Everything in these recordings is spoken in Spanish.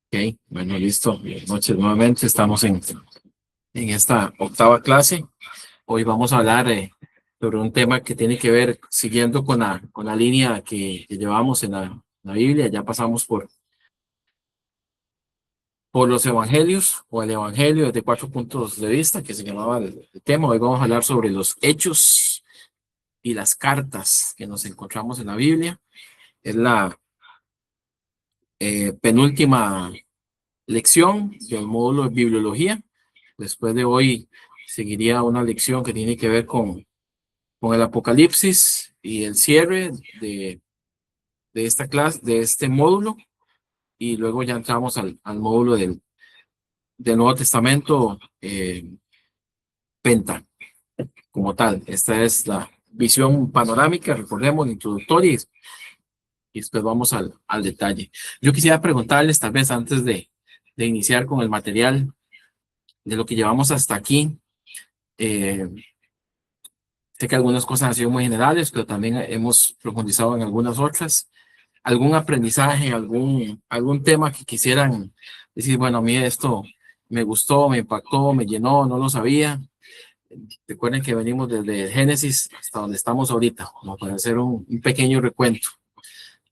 Ok, bueno, listo. Buenas noches nuevamente. Estamos en esta octava clase. Hoy vamos a hablar sobre un tema que tiene que ver, siguiendo con la línea que llevamos en la Biblia. Ya pasamos por los evangelios o el evangelio desde 4 puntos de vista, que se llamaba el tema. Hoy vamos a hablar sobre los hechos y las cartas que nos encontramos en la Biblia. Es la penúltima lección del módulo de bibliología. Después de hoy seguiría una lección que tiene que ver con el Apocalipsis y el cierre de esta clase, de este módulo, y luego ya entramos al módulo del Nuevo Testamento, Penta, como tal. Esta es la visión panorámica, recordemos, introductoria, y después vamos al detalle. Yo quisiera preguntarles, tal vez antes de iniciar con el material de lo que llevamos hasta aquí, eh, sé que algunas cosas han sido muy generales, pero también hemos profundizado en algunas otras. ¿Algún aprendizaje, algún tema que quisieran decir, bueno, a mí esto me gustó, me impactó, me llenó, no lo sabía? Recuerden que venimos desde Génesis hasta donde estamos ahorita, como para hacer un pequeño recuento.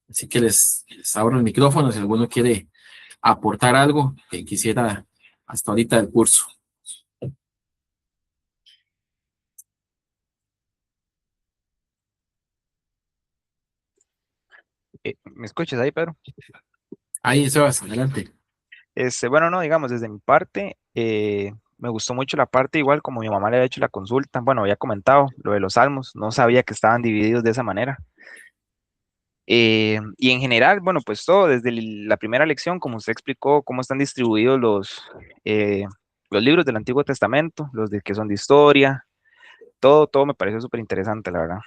Así que les abro el micrófono si alguno quiere aportar algo que quisiera hasta ahorita del curso. ¿Me escuchas ahí, Pedro? Ahí, Sebas, adelante. Bueno, no, digamos, desde mi parte, me gustó mucho la parte, igual como mi mamá le había hecho la consulta, bueno, había comentado lo de los salmos, no sabía que estaban divididos de esa manera. Y en general, bueno, pues todo, desde la primera lección, como usted explicó, cómo están distribuidos eh, los libros del Antiguo Testamento, los de que son de historia, todo me pareció súper interesante, la verdad.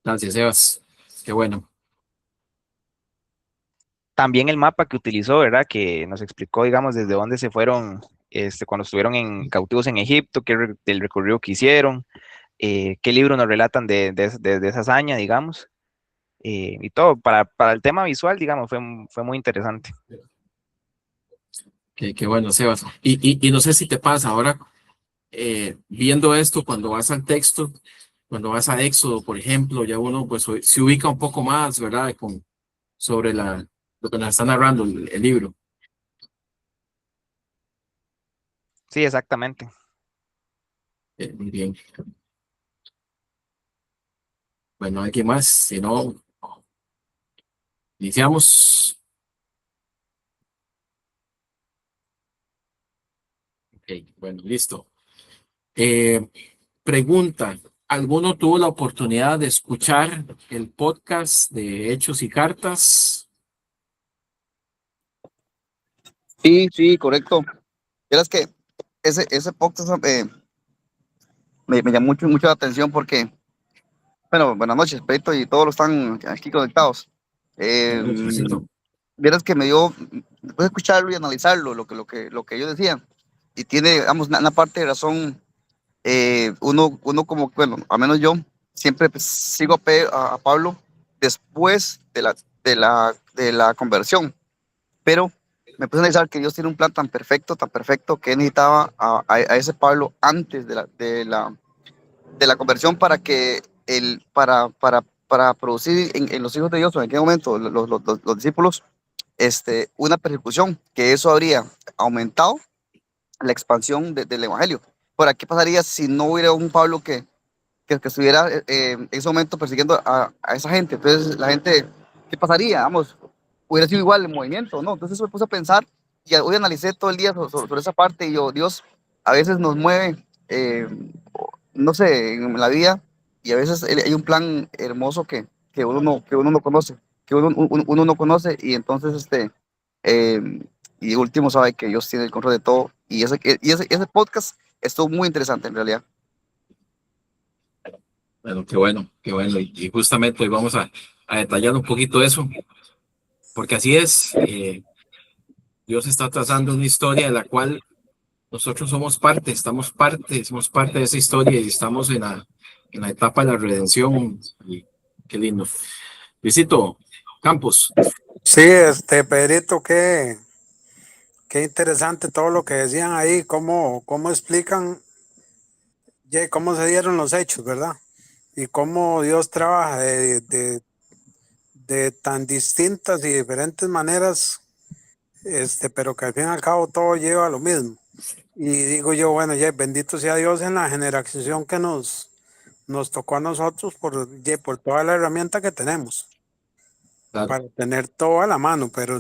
Gracias, Sebas. Qué bueno. También el mapa que utilizó, ¿verdad? Que nos explicó, digamos, desde dónde se fueron, cuando estuvieron cautivos en Egipto, el recorrido que hicieron, qué libros nos relatan de esa hazaña, digamos, y todo. Para el tema visual, digamos, fue muy interesante. Qué bueno, Sebas. Y no sé si te pasa ahora, viendo esto, cuando vas al texto, cuando vas a Éxodo, por ejemplo, ya uno pues se ubica un poco más, ¿verdad? Sobre lo que nos está narrando el libro. Sí, exactamente. Muy bien. Bueno, ¿alguien más? Si no, iniciamos. Ok, bueno, listo. Eh, Pregunta, ¿alguno tuvo la oportunidad de escuchar el podcast de Hechos y Cartas? Sí, sí, correcto. Verás que ese podcast me llamó mucho la atención porque, bueno, buenas noches, Peito, y todos los están aquí conectados. Eh, Buenas noches, Luisito. Vieras que me dio, después de escucharlo y analizarlo, lo que ellos decían, y tiene, digamos, una parte de razón. Uno como, bueno, al menos yo, siempre pues, sigo a Pablo después de la conversión, pero me puse a analizar que Dios tiene un plan tan perfecto, que él necesitaba a ese Pablo antes de la conversión para que para producir en los hijos de Dios, en aquel momento, los discípulos, una persecución, que eso habría aumentado la expansión del evangelio. ¿Por qué pasaría si no hubiera un Pablo que estuviera en ese momento persiguiendo a esa gente? Entonces, la gente, ¿qué pasaría? Vamos, hubiera sido igual el movimiento, ¿no? Entonces, me puse a pensar y hoy analicé todo el día sobre esa parte y yo, Dios a veces nos mueve, no sé, en la vida y a veces hay un plan hermoso que uno no conoce, uno no conoce y entonces, eh, y último sabe que Dios tiene el control de todo y ese podcast estuvo muy interesante en realidad. Bueno, qué bueno, qué bueno. Y justamente hoy vamos a detallar un poquito eso, porque así es. Dios está trazando una historia de la cual nosotros somos parte de esa historia y estamos en la etapa de la redención. Y qué lindo. Luisito, Campos. Sí, Pedrito, qué interesante todo lo que decían ahí, cómo explican cómo se dieron los hechos, ¿verdad? Y cómo Dios trabaja de tan distintas y diferentes maneras, pero que al fin y al cabo todo lleva a lo mismo. Y digo yo, bueno, bendito sea Dios en la generación que nos tocó a nosotros por toda la herramienta que tenemos. Claro. Para tener todo a la mano, pero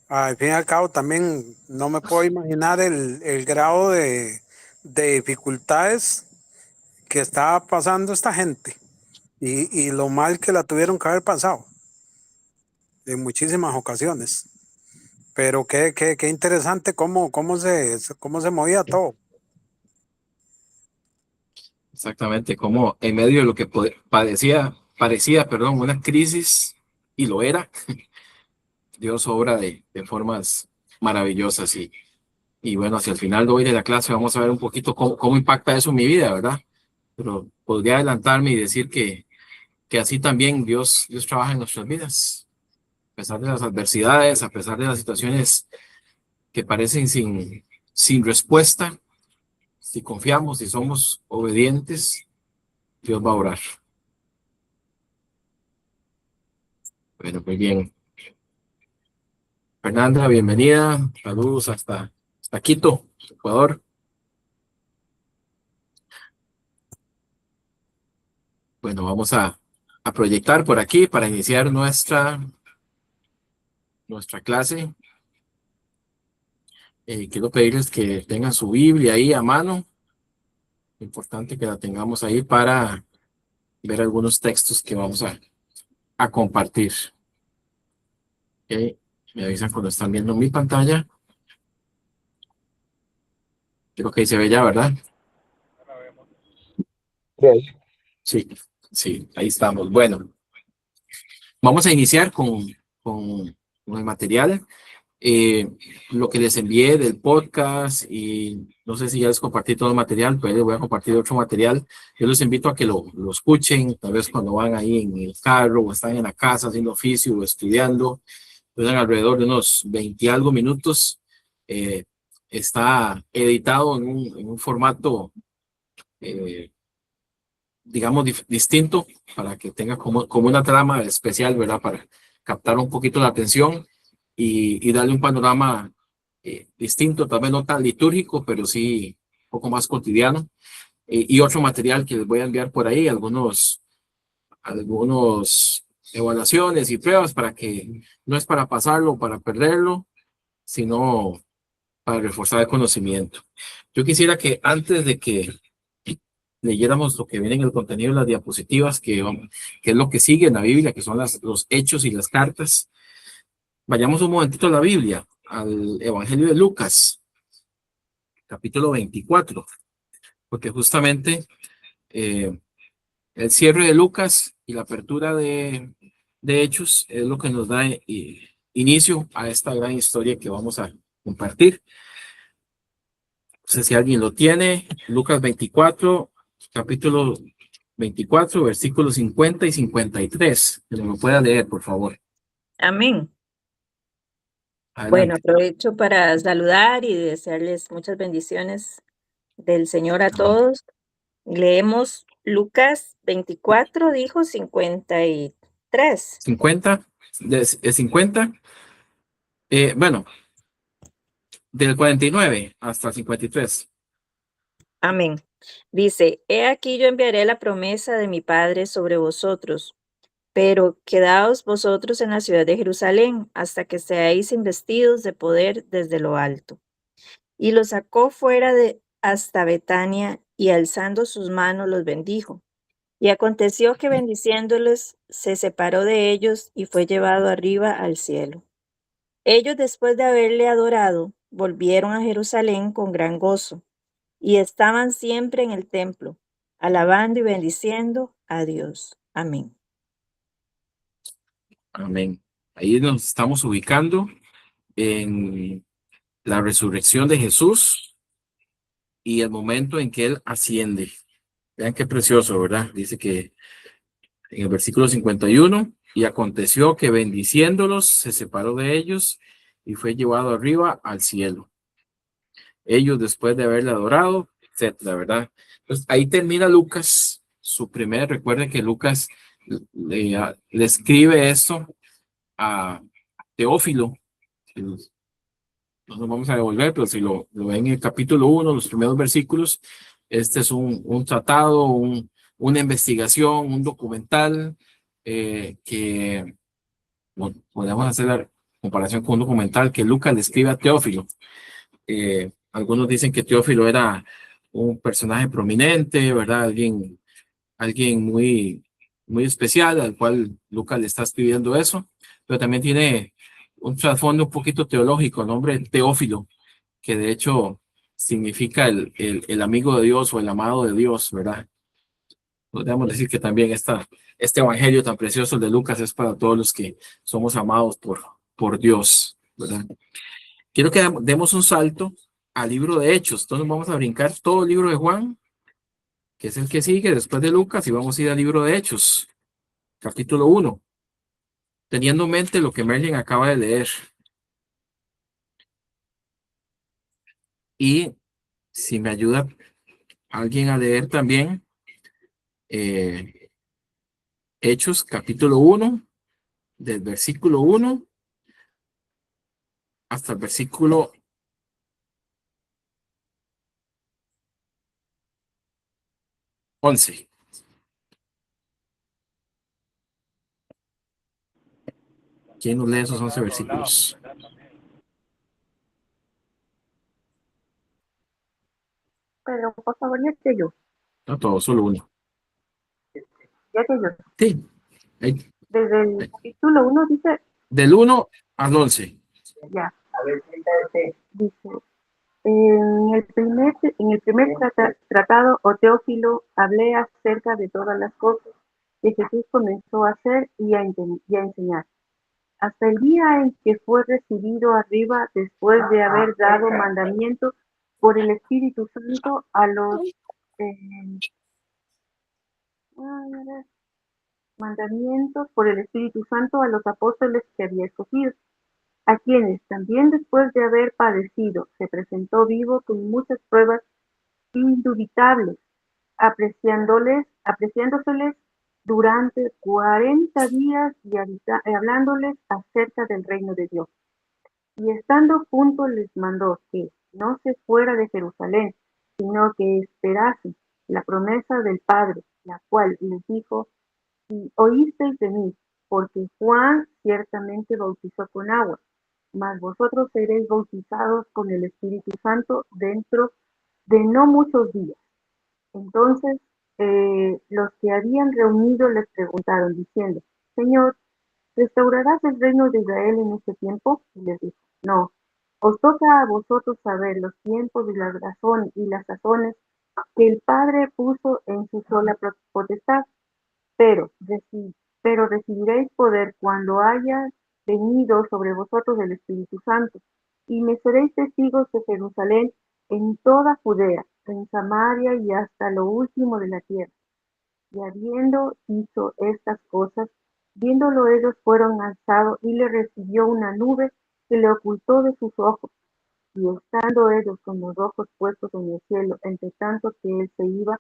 al fin y al cabo también no me puedo imaginar el grado de dificultades que estaba pasando esta gente y lo mal que la tuvieron que haber pasado en muchísimas ocasiones. Pero qué interesante cómo se movía todo. Exactamente, como en medio de lo que parecía, perdón, una crisis, y lo era, Dios obra de formas maravillosas. Y bueno, hacia el final de hoy de la clase vamos a ver un poquito cómo impacta eso en mi vida, ¿verdad? Pero podría adelantarme y decir que así también Dios trabaja en nuestras vidas, a pesar de las adversidades, a pesar de las situaciones que parecen sin respuesta. Si confiamos, si somos obedientes, Dios va a orar. Bueno, muy bien. Fernanda, bienvenida. Saludos hasta Quito, Ecuador. Bueno, vamos a proyectar por aquí para iniciar nuestra clase. Quiero pedirles que tengan su Biblia ahí a mano. Importante que la tengamos ahí para ver algunos textos que vamos a compartir. Ok, me avisan cuando están viendo mi pantalla. Creo que ahí se ve ya, ¿verdad? Sí, sí, ahí estamos. Bueno, vamos a iniciar con el material. Lo que les envié del podcast, y no sé si ya les compartí todo el material, pero les voy a compartir otro material. Yo les invito a que lo escuchen, tal vez cuando van ahí en el carro o están en la casa haciendo oficio o estudiando. Duran alrededor de unos 20 y algo minutos. Está editado en un formato, digamos, distinto, para que tenga como una trama especial, ¿verdad? Para captar un poquito la atención y darle un panorama distinto, tal vez no tan litúrgico, pero sí un poco más cotidiano. Y otro material que les voy a enviar por ahí, algunos evaluaciones y pruebas, para que no es para pasarlo o para perderlo, sino para reforzar el conocimiento. Yo quisiera que antes de que leyéramos lo que viene en el contenido de las diapositivas, que es lo que sigue en la Biblia, que son los hechos y las cartas, vayamos un momentito a la Biblia, al Evangelio de Lucas, capítulo 24, porque justamente el cierre de Lucas y la apertura de Hechos es lo que nos da inicio a esta gran historia que vamos a compartir. No sé si alguien lo tiene. Lucas 24, capítulo 24, versículos 50 y 53. Que me lo pueda leer, por favor. Amén. Bueno, Adelante. aprovecho para saludar y desearles muchas bendiciones del Señor a todos. Leemos Lucas 24, dijo 53. 50, de 50, bueno, del 49 hasta 53. Amén. Dice, he aquí yo enviaré la promesa de mi Padre sobre vosotros, pero quedaos vosotros en la ciudad de Jerusalén hasta que seáis investidos de poder desde lo alto. Y los sacó fuera de hasta Betania, y alzando sus manos los bendijo. Y aconteció que bendiciéndoles, se separó de ellos y fue llevado arriba al cielo. Ellos, después de haberle adorado, volvieron a Jerusalén con gran gozo, y estaban siempre en el templo, alabando y bendiciendo a Dios. Amén. Amén. Ahí nos estamos ubicando en la resurrección de Jesús y el momento en que Él asciende. Vean qué precioso, ¿verdad? Dice que en el versículo 51, y aconteció que bendiciéndolos se separó de ellos y fue llevado arriba al cielo. Ellos después de haberle adorado, etcétera, ¿verdad? Entonces ahí termina Lucas, su primer, recuerden que Lucas le escribe esto a Teófilo. No nos vamos a devolver, pero si lo ven en el capítulo 1, los primeros versículos, este es un tratado, una investigación, un documental que podemos hacer la comparación con un documental que Lucas le escribe a Teófilo. Algunos dicen que Teófilo era un personaje prominente, ¿verdad? Alguien muy especial al cual Lucas le está escribiendo eso, pero también tiene un trasfondo un poquito teológico, el nombre Teófilo, que de hecho significa el amigo de Dios o el amado de Dios, ¿verdad? Podríamos decir que también este evangelio tan precioso de Lucas es para todos los que somos amados por Dios, ¿verdad? Quiero que demos un salto al libro de Hechos. Entonces vamos a brincar todo el libro de Juan, que es el que sigue después de Lucas, y vamos a ir al libro de Hechos, capítulo 1, teniendo en mente lo que Merlin acaba de leer. Y si me ayuda alguien a leer también Hechos, capítulo 1, del versículo 1 hasta el versículo 11. ¿Quién nos lee esos 11 versículos? Pero por favor, ya que yo, No todos, solo uno. ya que yo. Sí, ahí, Desde el capítulo 1 dice, del 1 al 11. ya, dice, en el primer tratado o Teófilo hablé acerca de todas las cosas que Jesús comenzó a hacer y a enseñar, hasta el día en que fue recibido arriba después de haber dado mandamiento por el Espíritu Santo a los mandamientos por el Espíritu Santo a los apóstoles que había escogido, a quienes también después de haber padecido se presentó vivo con muchas pruebas indubitables, apreciándoseles durante 40 días y hablándoles acerca del reino de Dios. Y estando juntos les mandó que no se fuera de Jerusalén, sino que esperasen la promesa del Padre, la cual les dijo: y oísteis de mí, porque Juan ciertamente bautizó con agua, mas vosotros seréis bautizados con el Espíritu Santo dentro de no muchos días. Entonces los que habían reunido les preguntaron, diciendo: Señor, ¿restaurarás el reino de Israel en este tiempo? Y les dijo: No, os toca a vosotros saber los tiempos y las razones y las sazones que el Padre puso en su sola potestad, pero, pero recibiréis poder cuando haya venido sobre vosotros el Espíritu Santo, y me seréis testigos de Jerusalén, en toda Judea, en Samaria y hasta lo último de la tierra. Y habiendo dicho estas cosas, viéndolo ellos fueron alzados, y le recibió una nube que le ocultó de sus ojos. Y estando ellos con los ojos puestos en el cielo, entre tanto que él se iba,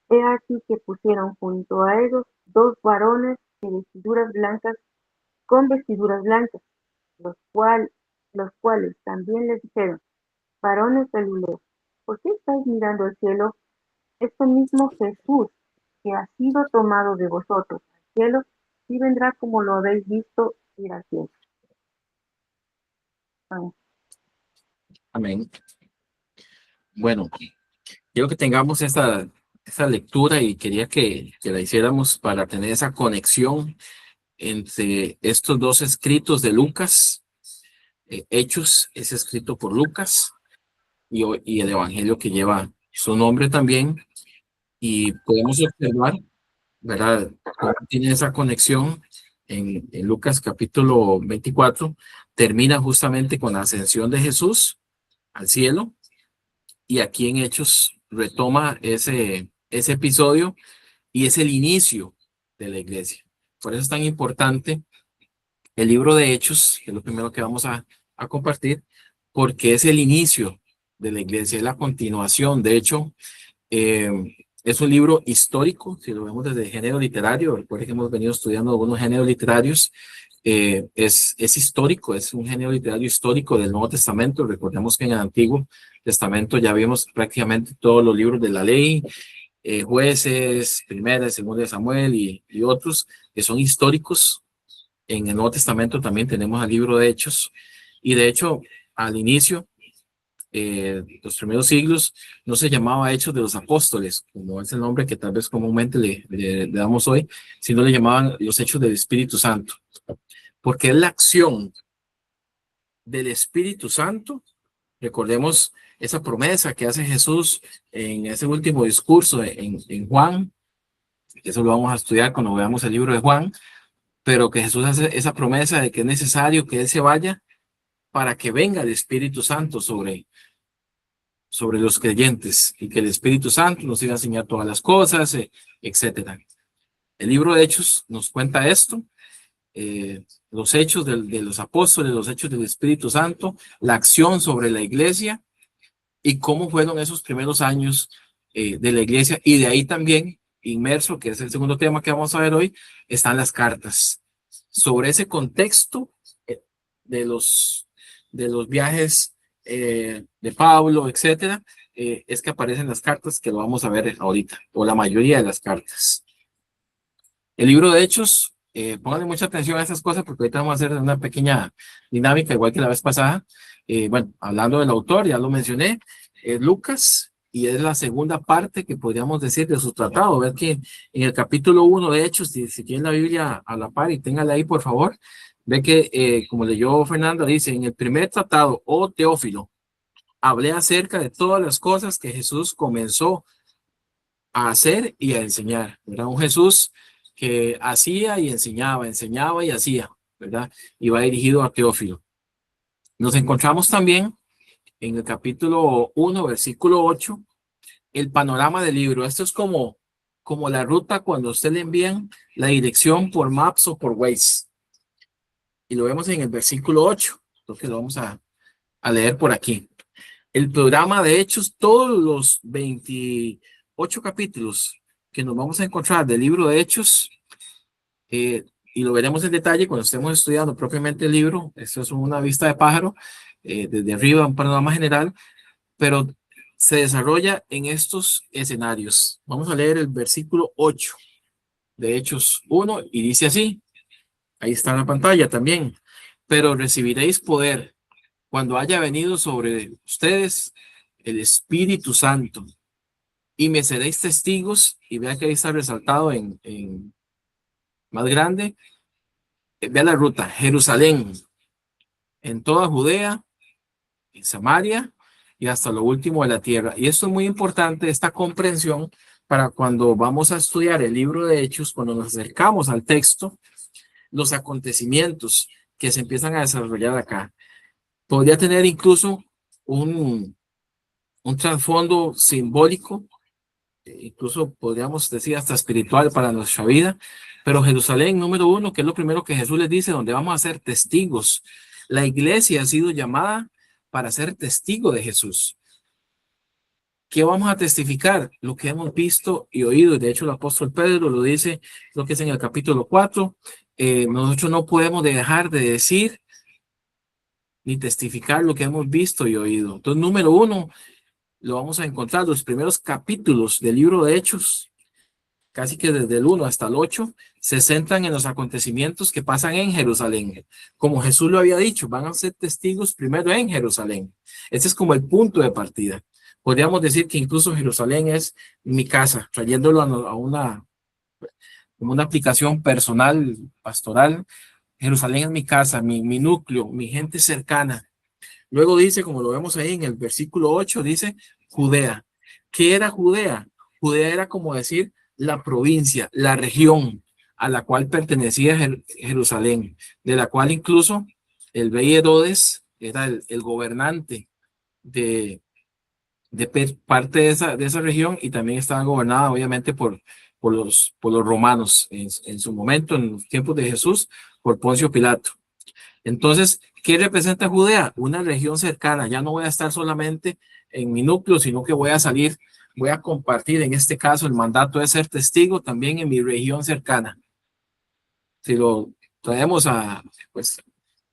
he aquí que pusieron junto a ellos dos varones con vestiduras blancas, los cuales también les dijeron: varones galileos, ¿por qué estáis mirando al cielo? Este mismo Jesús, que ha sido tomado de vosotros al cielo, sí vendrá como lo habéis visto ir al cielo. Amén. Amén. Bueno, quiero que tengamos esa lectura y quería que la hiciéramos para tener esa conexión entre estos dos escritos de Lucas. Hechos es escrito por Lucas y el evangelio que lleva su nombre también. Y podemos observar, ¿verdad?, cómo tiene esa conexión en Lucas capítulo 24. Termina justamente con la ascensión de Jesús al cielo. Y aquí en Hechos retoma ese episodio y es el inicio de la iglesia. Por eso es tan importante el libro de Hechos, que es lo primero que vamos a compartir, porque es el inicio de la iglesia, es la continuación. De hecho, eh, es un libro histórico, si lo vemos desde el género literario. Recuerden que hemos venido estudiando algunos géneros literarios. Es histórico, es un género literario histórico del Nuevo Testamento. Recordemos que en el Antiguo Testamento ya vimos prácticamente todos los libros de la ley, Jueces, Primera y Segunda de Samuel y otros que son históricos. En el Nuevo Testamento también tenemos el libro de Hechos, y de hecho al inicio, los primeros siglos, no se llamaba Hechos de los Apóstoles, como es el nombre que tal vez comúnmente le damos hoy, sino le llamaban los Hechos del Espíritu Santo, porque es la acción del Espíritu Santo. Recordemos esa promesa que hace Jesús en ese último discurso en Juan. Eso lo vamos a estudiar cuando veamos el libro de Juan, pero que Jesús hace esa promesa de que es necesario que Él se vaya para que venga el Espíritu Santo sobre los creyentes, y que el Espíritu Santo nos iba a enseñar todas las cosas, etcétera. El libro de Hechos nos cuenta esto, los hechos de los apóstoles, los hechos del Espíritu Santo, la acción sobre la iglesia y cómo fueron esos primeros años de la iglesia. Y de ahí también, inmerso, que es el segundo tema que vamos a ver hoy, están las cartas. Sobre ese contexto de los viajes de Pablo, etcétera, es que aparecen las cartas, que lo vamos a ver ahorita, o la mayoría de las cartas. El libro de Hechos, pónganle mucha atención a estas cosas, porque ahorita vamos a hacer una pequeña dinámica, igual que la vez pasada. Bueno, hablando del autor, ya lo mencioné, Lucas, y es la segunda parte que podríamos decir de su tratado. Ver que en el capítulo 1 de Hechos, si tienen la Biblia a la par y ténganla ahí, por favor, ve que, como leyó Fernanda, dice: en el primer tratado, oh Teófilo, hablé acerca de todas las cosas que Jesús comenzó a hacer y a enseñar. Era un Jesús que hacía y enseñaba, enseñaba y hacía, ¿verdad? Y va dirigido a Teófilo. Nos encontramos también en el capítulo 1, versículo 8, el panorama del libro. Esto es como la ruta cuando a usted le envían la dirección por Maps o por Waze. Y lo vemos en el versículo 8, entonces lo vamos a leer por aquí. El programa de Hechos, todos los 28 capítulos que nos vamos a encontrar del libro de Hechos, y lo veremos en detalle cuando estemos estudiando propiamente el libro. Esto es una vista de pájaro, desde arriba, un panorama general, pero se desarrolla en estos escenarios. Vamos a leer el versículo 8 de Hechos 1 y dice así, ahí está en la pantalla también: pero recibiréis poder cuando haya venido sobre ustedes el Espíritu Santo, y me seréis testigos. Y vea que ahí está resaltado en más grande, vea la ruta: Jerusalén, en toda Judea, en Samaria y hasta lo último de la tierra. Y esto es muy importante, esta comprensión, para cuando vamos a estudiar el libro de Hechos, cuando nos acercamos al texto, los acontecimientos que se empiezan a desarrollar acá. Podría tener incluso un trasfondo simbólico, incluso podríamos decir hasta espiritual para nuestra vida. Pero Jerusalén, número uno, que es lo primero que Jesús les dice, donde vamos a ser testigos. La iglesia ha sido llamada para ser testigo de Jesús. ¿Qué vamos a testificar? Lo que hemos visto y oído. De hecho, el apóstol Pedro lo dice, lo que es en el capítulo 4. Nosotros no podemos dejar de decir ni testificar lo que hemos visto y oído. Entonces, número uno, lo vamos a encontrar los primeros capítulos del libro de Hechos, casi que desde el 1 hasta el 8, se centran en los acontecimientos que pasan en Jerusalén. Como Jesús lo había dicho, van a ser testigos primero en Jerusalén. Ese es como el punto de partida. Podríamos decir que incluso Jerusalén es mi casa, trayéndolo a como una aplicación personal, pastoral. Jerusalén es mi casa, mi núcleo, mi gente cercana. Luego dice, como lo vemos ahí en el versículo 8, dice Judea. ¿Qué era Judea? Judea era como decir la provincia, la región a la cual pertenecía Jerusalén, de la cual incluso el rey Herodes era el gobernante de parte de esa región, y también estaba gobernada obviamente por por los romanos en su momento, en los tiempos de Jesús, por Poncio Pilato. Entonces, ¿qué representa Judea? Una región cercana. Ya no voy a estar solamente en mi núcleo, sino que voy a salir, voy a compartir, en este caso, el mandato de ser testigo también en mi región cercana. Si lo traemos pues,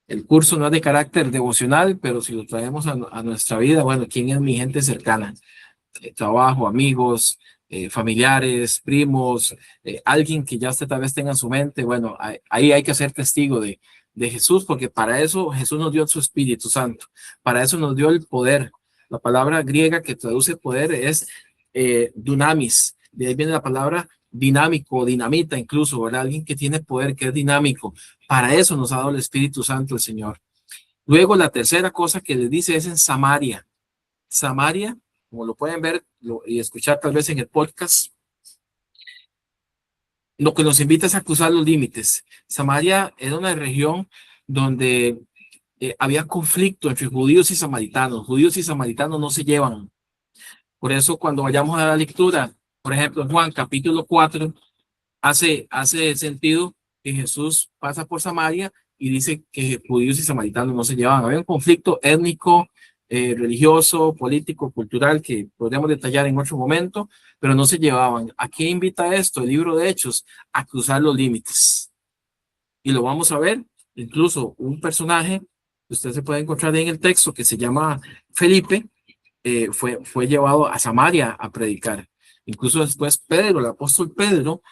el curso no es de carácter devocional, pero si lo traemos a nuestra vida, bueno, ¿quién es mi gente cercana? Trabajo, amigos, familiares, primos, alguien que ya usted tal vez tenga en su mente. Bueno, ahí hay que ser testigo de Jesús, porque para eso Jesús nos dio su Espíritu Santo, para eso nos dio el poder. La palabra griega que traduce poder es dunamis, de ahí viene la palabra dinámico, dinamita incluso, ¿verdad? Alguien que tiene poder, que es dinámico. Para eso nos ha dado el Espíritu Santo el Señor. Luego la tercera cosa que les dice es en Samaria. Samaria, como lo pueden ver y escuchar tal vez en el podcast, lo que nos invita es a cruzar los límites. Samaria era una región donde había conflicto entre judíos y samaritanos. Judíos y samaritanos no se llevan. Por eso cuando vayamos a la lectura, por ejemplo, en Juan capítulo 4, hace sentido que Jesús pasa por Samaria y dice que judíos y samaritanos no se llevan. Había un conflicto étnico, religioso, político, cultural, que podríamos detallar en otro momento, pero no se llevaban. ¿A qué invita esto? El libro de Hechos, a cruzar los límites. Y lo vamos a ver, incluso un personaje que usted se puede encontrar en el texto que se llama Felipe, fue llevado a Samaria a predicar. Incluso después Pedro, el apóstol Pedro,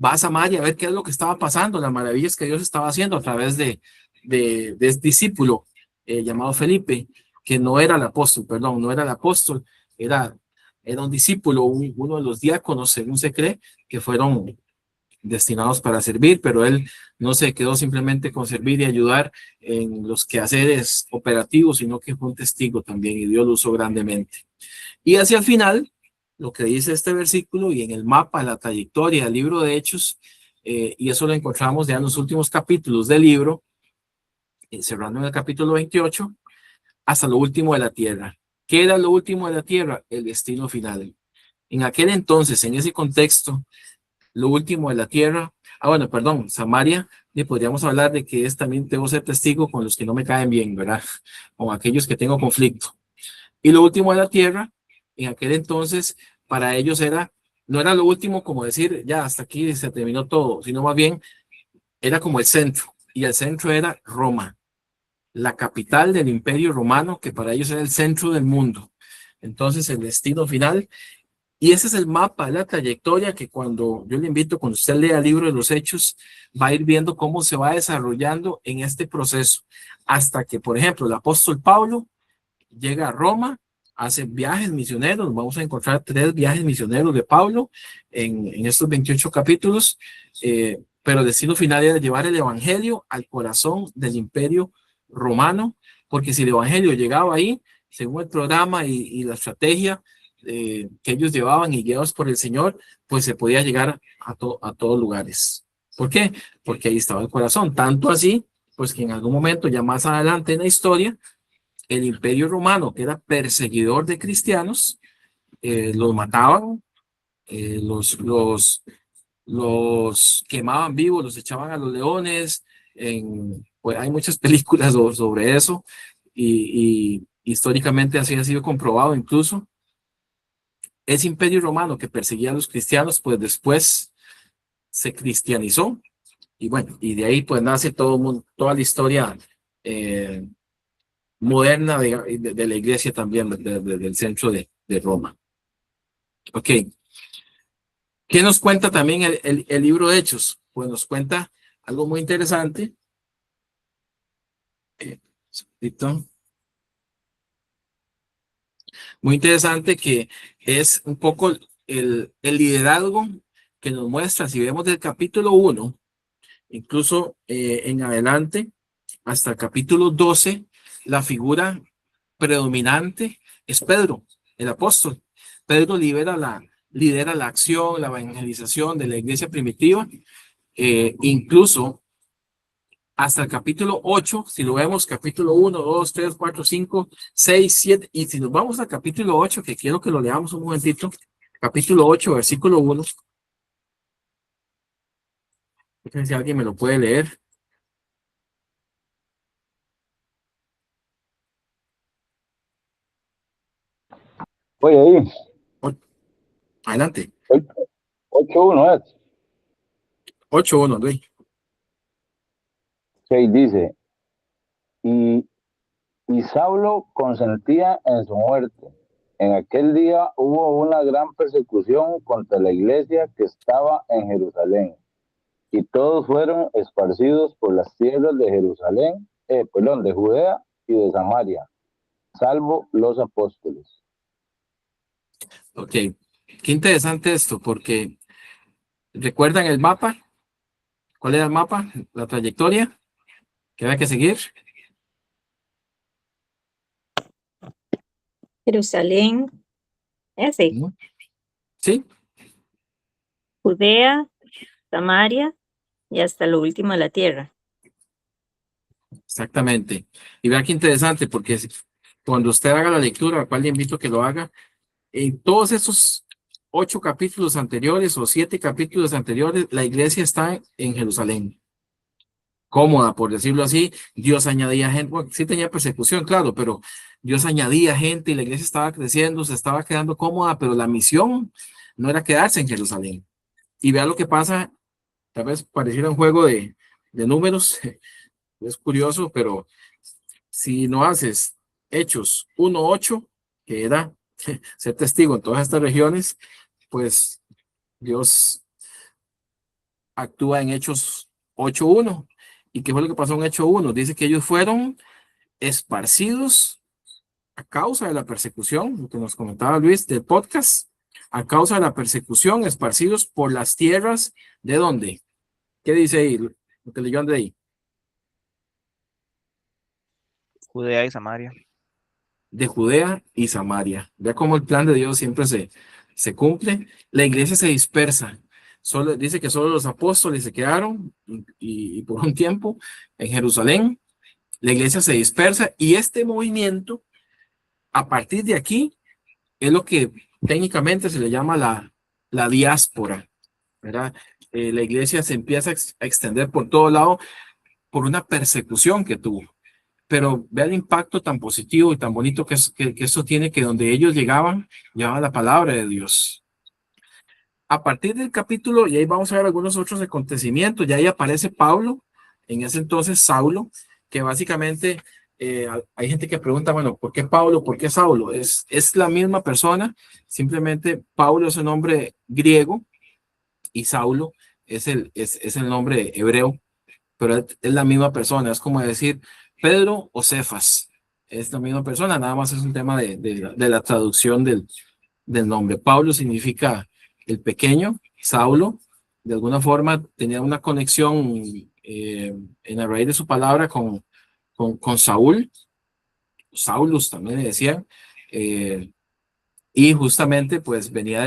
va a Samaria a ver qué es lo que estaba pasando, las maravillas que Dios estaba haciendo a través de este discípulo llamado Felipe, que no era el apóstol, perdón, no era el apóstol, era un discípulo, uno de los diáconos, según se cree, que fueron destinados para servir, pero él no se quedó simplemente con servir y ayudar en los quehaceres operativos, sino que fue un testigo también y Dios lo usó grandemente. Y hacia el final, lo que dice este versículo y en el mapa, la trayectoria del libro de Hechos, y eso lo encontramos ya en los últimos capítulos del libro, cerrando en el capítulo 28, hasta lo último de la tierra. ¿Qué era lo último de la tierra? El destino final. En aquel entonces, en ese contexto, lo último de la tierra, bueno, perdón, Samaria, y podríamos hablar de que también debo ser testigo con los que no me caen bien, ¿verdad? Con aquellos que tengo conflicto. Y lo último de la tierra, en aquel entonces, para ellos no era lo último como decir, ya hasta aquí se terminó todo, sino más bien era como el centro, y el centro era Roma, la capital del Imperio Romano, que para ellos era el centro del mundo. Entonces, el destino final. Y ese es el mapa, la trayectoria que cuando yo le invito, cuando usted lea el libro de los Hechos, va a ir viendo cómo se va desarrollando en este proceso. Hasta que, por ejemplo, el apóstol Pablo llega a Roma, hace viajes misioneros. Vamos a encontrar 3 viajes misioneros de Pablo en estos 28 capítulos. Pero el destino final era llevar el evangelio al corazón del Imperio Romano, porque si el evangelio llegaba ahí, según el programa y la estrategia que ellos llevaban y guiados por el Señor, pues se podía llegar a todos lugares. ¿Por qué? Porque ahí estaba el corazón. Tanto así, pues que en algún momento, ya más adelante en la historia, el Imperio Romano, que era perseguidor de cristianos, los mataban, los quemaban vivos, los echaban a los leones. Pues hay muchas películas sobre eso y históricamente así ha sido comprobado incluso. Ese Imperio Romano que perseguía a los cristianos, pues después se cristianizó y bueno, y de ahí pues nace toda la historia moderna de la iglesia también, del centro de Roma. Ok. ¿Qué nos cuenta también el libro de Hechos? Pues nos cuenta algo muy interesante. Muy interesante, que es un poco el liderazgo que nos muestra. Si vemos del capítulo 1, incluso en adelante, hasta el capítulo 12, la figura predominante es Pedro, el apóstol. Pedro lidera la acción, la evangelización de la iglesia primitiva, incluso hasta el capítulo 8, si lo vemos, capítulo 1, 2, 3, 4, 5, 6, 7, y si nos vamos al capítulo 8, que quiero que lo leamos un momentito, capítulo 8, versículo 1, No sé si alguien me lo puede leer. Oye, ahí, O- Adelante. 8:1 es. 8:1, Luis. Que dice, y, y Saulo consentía en su muerte. En aquel día hubo una gran persecución contra la iglesia que estaba en Jerusalén, y todos fueron esparcidos por las tierras de Jerusalén, de Judea y de Samaria, salvo los apóstoles. Ok. Qué interesante esto, porque ¿recuerdan el mapa? ¿Cuál era el mapa? La trayectoria que había que seguir. Jerusalén, ese, Ujú. Sí, Judea, Samaria y hasta lo último de la tierra. exactamente. Y vea qué interesante, porque cuando usted haga la lectura, al cual le invito a que lo haga, en todos esos 8 capítulos anteriores o 7 capítulos anteriores, la iglesia está en Jerusalén. Cómoda, por decirlo así. Dios añadía gente, bueno, sí tenía persecución, claro, pero Dios añadía gente y la iglesia estaba creciendo, se estaba quedando cómoda, pero la misión no era quedarse en Jerusalén. Y vea lo que pasa, tal vez pareciera un juego de números, es curioso, pero si no haces Hechos 1:8, que era ser testigo en todas estas regiones, pues Dios actúa en Hechos 8:1. ¿Y qué fue lo que pasó en Hechos 1? Dice que ellos fueron esparcidos a causa de la persecución, lo que nos comentaba Luis del podcast, a causa de la persecución, esparcidos por las tierras, ¿de dónde? ¿Qué dice ahí? Lo que leyó de ahí. Judea y Samaria. De Judea y Samaria. Vea cómo el plan de Dios siempre se cumple. La iglesia se dispersa. Solo, dice que solo los apóstoles se quedaron y por un tiempo en Jerusalén. La iglesia se dispersa y este movimiento, a partir de aquí, es lo que técnicamente se le llama la diáspora, ¿verdad? La iglesia se empieza a extender por todo lado por una persecución que tuvo. Pero vea el impacto tan positivo y tan bonito que eso tiene, que donde ellos llegaban la palabra de Dios. A partir del capítulo, y ahí vamos a ver algunos otros acontecimientos, ya ahí aparece Pablo, en ese entonces Saulo, que básicamente hay gente que pregunta, bueno, ¿por qué Pablo? ¿Por qué Saulo? Es la misma persona, simplemente Pablo es el nombre griego y Saulo es el nombre hebreo, pero es la misma persona, es como decir Pedro o Cefas, es la misma persona, nada más es un tema de la traducción del nombre. Pablo significa el pequeño, Saulo, de alguna forma tenía una conexión en la raíz de su palabra con Saúl, Saulus también le decían, y justamente pues venía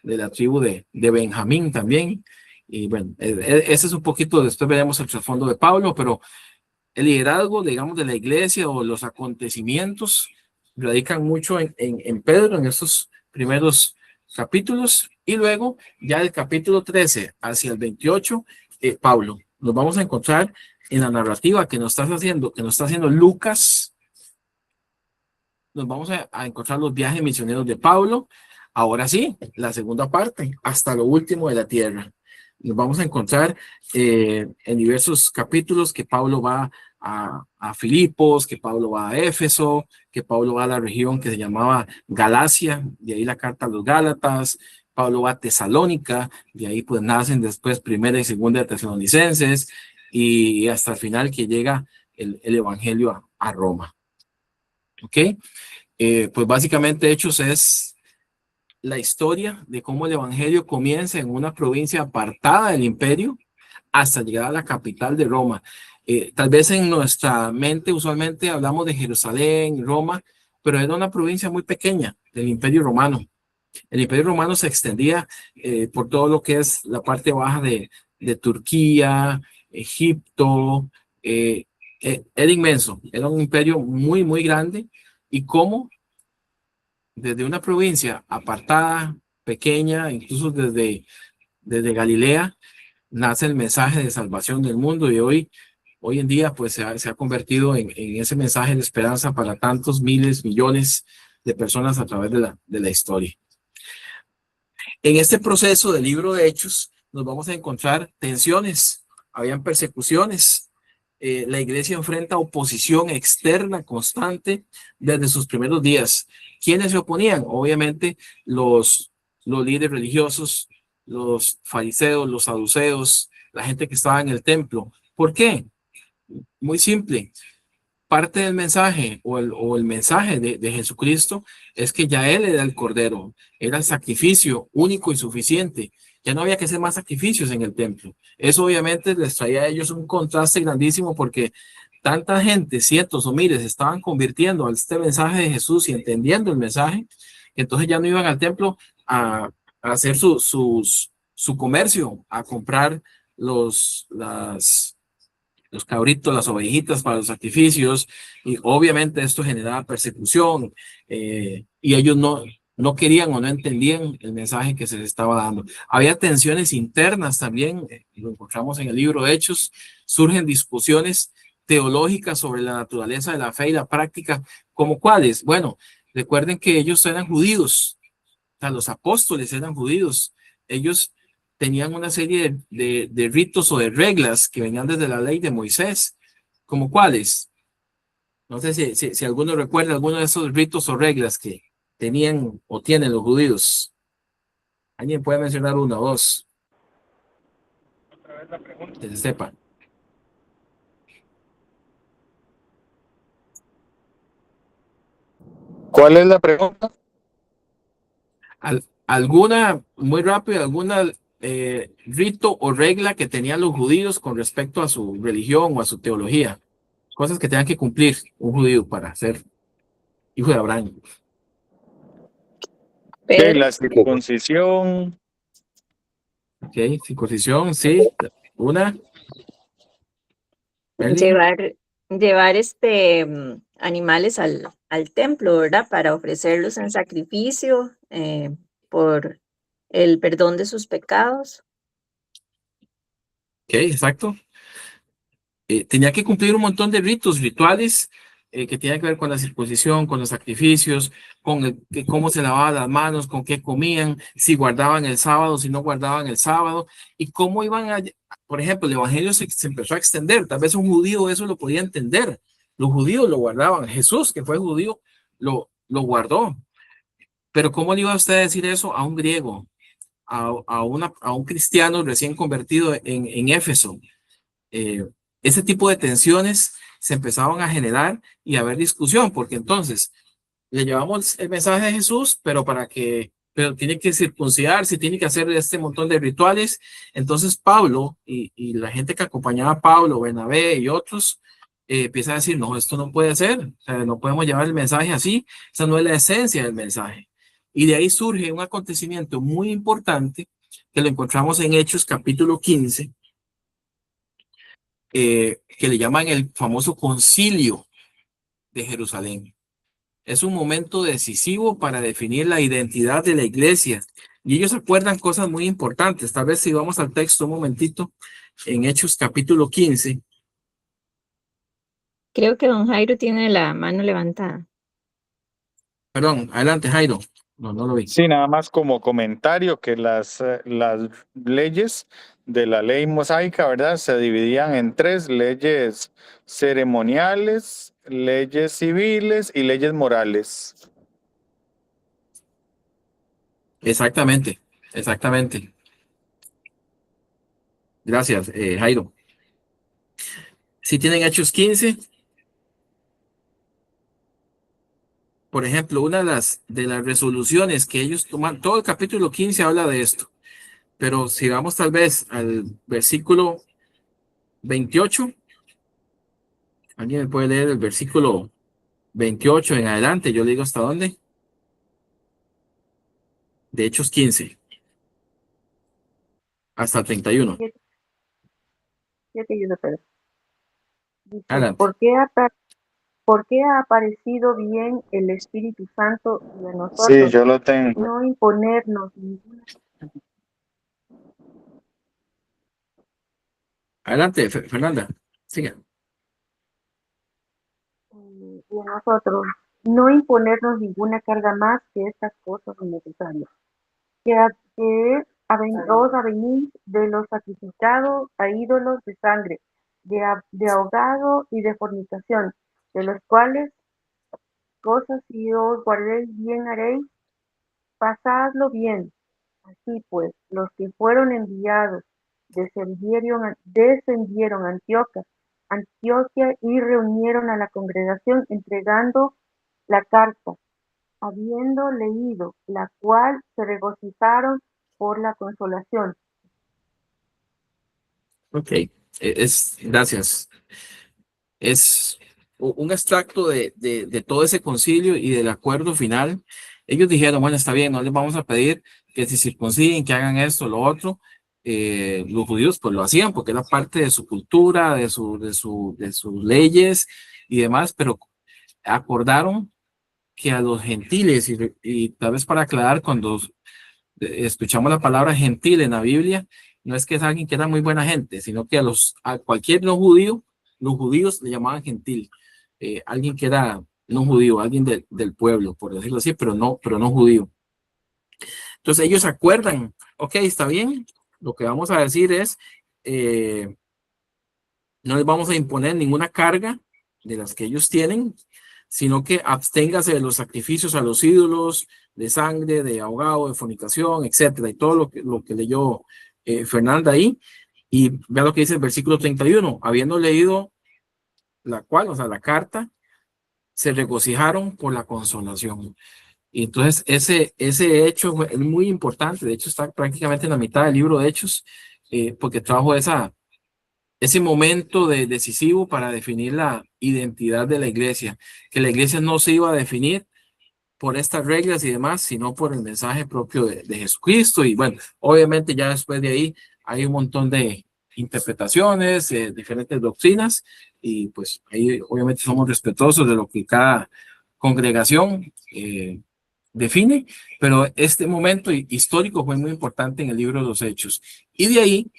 de la tribu de Benjamín también. Y bueno, ese es un poquito, después veremos el trasfondo de Pablo, pero el liderazgo, digamos, de la iglesia o los acontecimientos radican mucho en Pedro, en estos primeros capítulos, y luego ya del capítulo 13 hacia el 28, Pablo. Nos vamos a encontrar en la narrativa que nos está haciendo Lucas. Nos vamos a encontrar los viajes misioneros de Pablo. Ahora sí, la segunda parte, hasta lo último de la tierra. Nos vamos a encontrar en diversos capítulos que Pablo va a Filipos, que Pablo va a Éfeso, que Pablo va a la región que se llamaba Galacia, de ahí la carta a los Gálatas. Pablo va a Tesalónica, de ahí pues nacen después primera y segunda de Tesalonicenses, y hasta el final que llega el Evangelio a Roma. ¿Ok? Pues básicamente Hechos es la historia de cómo el Evangelio comienza en una provincia apartada del imperio hasta llegar a la capital de Roma. Tal vez en nuestra mente usualmente hablamos de Jerusalén, Roma, pero era una provincia muy pequeña del imperio romano. El imperio romano se extendía por todo lo que es la parte baja de Turquía, Egipto. Era inmenso, era un imperio muy, muy grande. Y cómo desde una provincia apartada, pequeña, incluso desde Galilea, nace el mensaje de salvación del mundo y hoy en día pues se ha convertido en ese mensaje de esperanza para tantos miles, millones de personas a través de la historia. En este proceso del libro de Hechos nos vamos a encontrar tensiones, habían persecuciones, la iglesia enfrenta oposición externa constante desde sus primeros días. ¿Quiénes se oponían? Obviamente los líderes religiosos, los fariseos, los saduceos, la gente que estaba en el templo. ¿Por qué? Muy simple. Parte del mensaje o el mensaje de Jesucristo es que ya Él era el Cordero, era el sacrificio único y suficiente. Ya no había que hacer más sacrificios en el templo. Eso obviamente les traía a ellos un contraste grandísimo porque tanta gente, cientos o miles, estaban convirtiendo a este mensaje de Jesús y entendiendo el mensaje, que entonces ya no iban al templo a hacer su comercio, a comprar los cabritos, las ovejitas para los sacrificios, y obviamente esto generaba persecución, y ellos no querían o no entendían el mensaje que se les estaba dando. Había tensiones internas también, lo encontramos en el libro de Hechos, surgen discusiones teológicas sobre la naturaleza de la fe y la práctica, ¿como cuáles? Bueno, recuerden que ellos eran judíos, o sea, los apóstoles eran judíos, ellos tenían una serie de ritos o de reglas que venían desde la ley de Moisés, como cuáles. No sé si alguno recuerda alguno de esos ritos o reglas que tenían o tienen los judíos. ¿Alguien puede mencionar uno o dos? Otra vez la pregunta. Que se sepa. ¿Cuál es la pregunta? ¿Alguna, muy rápido, alguna rito o regla que tenían los judíos con respecto a su religión o a su teología? Cosas que tengan que cumplir un judío para ser hijo de Abraham. Pedro, La circuncisión. Ok, circuncisión, sí. Una. Eli. llevar animales al templo, ¿verdad? Para ofrecerlos en sacrificio por el perdón de sus pecados. Ok, exacto. Tenía que cumplir un montón de ritos, rituales que tenían que ver con la circuncisión, con los sacrificios, con cómo se lavaban las manos, con qué comían, si guardaban el sábado, si no guardaban el sábado, y cómo iban a, por ejemplo, el evangelio se empezó a extender. Tal vez un judío eso lo podía entender. Los judíos lo guardaban. Jesús, que fue judío, lo guardó. Pero ¿cómo le iba a usted a decir eso a un griego, a un cristiano recién convertido en Éfeso? Ese tipo de tensiones se empezaban a generar y a haber discusión, porque entonces le llevamos el mensaje de Jesús, pero tiene que circuncidarse, tiene que hacer este montón de rituales. Entonces Pablo y la gente que acompañaba a Pablo, Bernabé y otros, empieza a decir, no, esto no puede ser, o sea, no podemos llevar el mensaje así, esa no es la esencia del mensaje. Y de ahí surge un acontecimiento muy importante que lo encontramos en Hechos capítulo 15, que le llaman el famoso concilio de Jerusalén. Es un momento decisivo para definir la identidad de la iglesia. Y ellos acuerdan cosas muy importantes. Tal vez si vamos al texto un momentito, en Hechos capítulo 15. Creo que don Jairo tiene la mano levantada. Perdón, adelante, Jairo. No lo vi. Sí, nada más como comentario que las leyes de la ley mosaica, ¿verdad? Se dividían en tres: leyes ceremoniales, leyes civiles y leyes morales. Exactamente. Gracias, Jairo. Si tienen Hechos 15, por ejemplo, una de las resoluciones que ellos toman, todo el capítulo 15 habla de esto, pero si vamos tal vez al versículo 28, ¿alguien me puede leer el versículo 28 en adelante? Yo le digo hasta dónde. De Hechos 15 hasta el 31. Fíjate, yo no puedo. Dice, Adelante. ¿por qué ha aparecido bien el Espíritu Santo y a Sí, nosotros yo lo tengo. no imponernos ninguna Adelante, Fernanda. Siga. Y a nosotros no imponernos ninguna carga más que estas cosas innecesarias, que os avenís de los sacrificados a ídolos de sangre, de ahogado y de fornicación, de los cuales cosas si os guardéis bien haréis, pasadlo bien. Así pues, los que fueron enviados descendieron a Antioquia y reunieron a la congregación entregando la carta, habiendo leído, la cual se regocijaron por la consolación. Ok, gracias. Es un extracto de todo ese concilio y del acuerdo final. Ellos dijeron, bueno, está bien, no les vamos a pedir que se circunciden, que hagan esto, lo otro. Los judíos pues lo hacían porque era parte de su cultura, de sus leyes y demás, pero acordaron que a los gentiles, y tal vez para aclarar, cuando escuchamos la palabra gentil en la Biblia, no es que es alguien que era muy buena gente, sino que a cualquier no judío, los judíos le llamaban gentil, alguien que era no judío, alguien del pueblo, por decirlo así, pero no judío. Entonces ellos acuerdan, ok, está bien, lo que vamos a decir es, no les vamos a imponer ninguna carga de las que ellos tienen, sino que absténgase de los sacrificios a los ídolos, de sangre, de ahogado, de fornicación, etcétera, y todo lo que leyó Fernanda ahí. Y vea lo que dice el versículo 31, habiendo leído la cual, o sea, la carta, se regocijaron por la consolación. Y entonces ese hecho es muy importante, de hecho está prácticamente en la mitad del libro de Hechos, porque trajo ese momento decisivo para definir la identidad de la iglesia, que la iglesia no se iba a definir por estas reglas y demás, sino por el mensaje propio de Jesucristo. Y bueno, obviamente ya después de ahí hay un montón de interpretaciones, diferentes doctrinas, y pues ahí obviamente somos respetuosos de lo que cada congregación define, pero este momento histórico fue muy importante en el libro de los Hechos. Y de ahí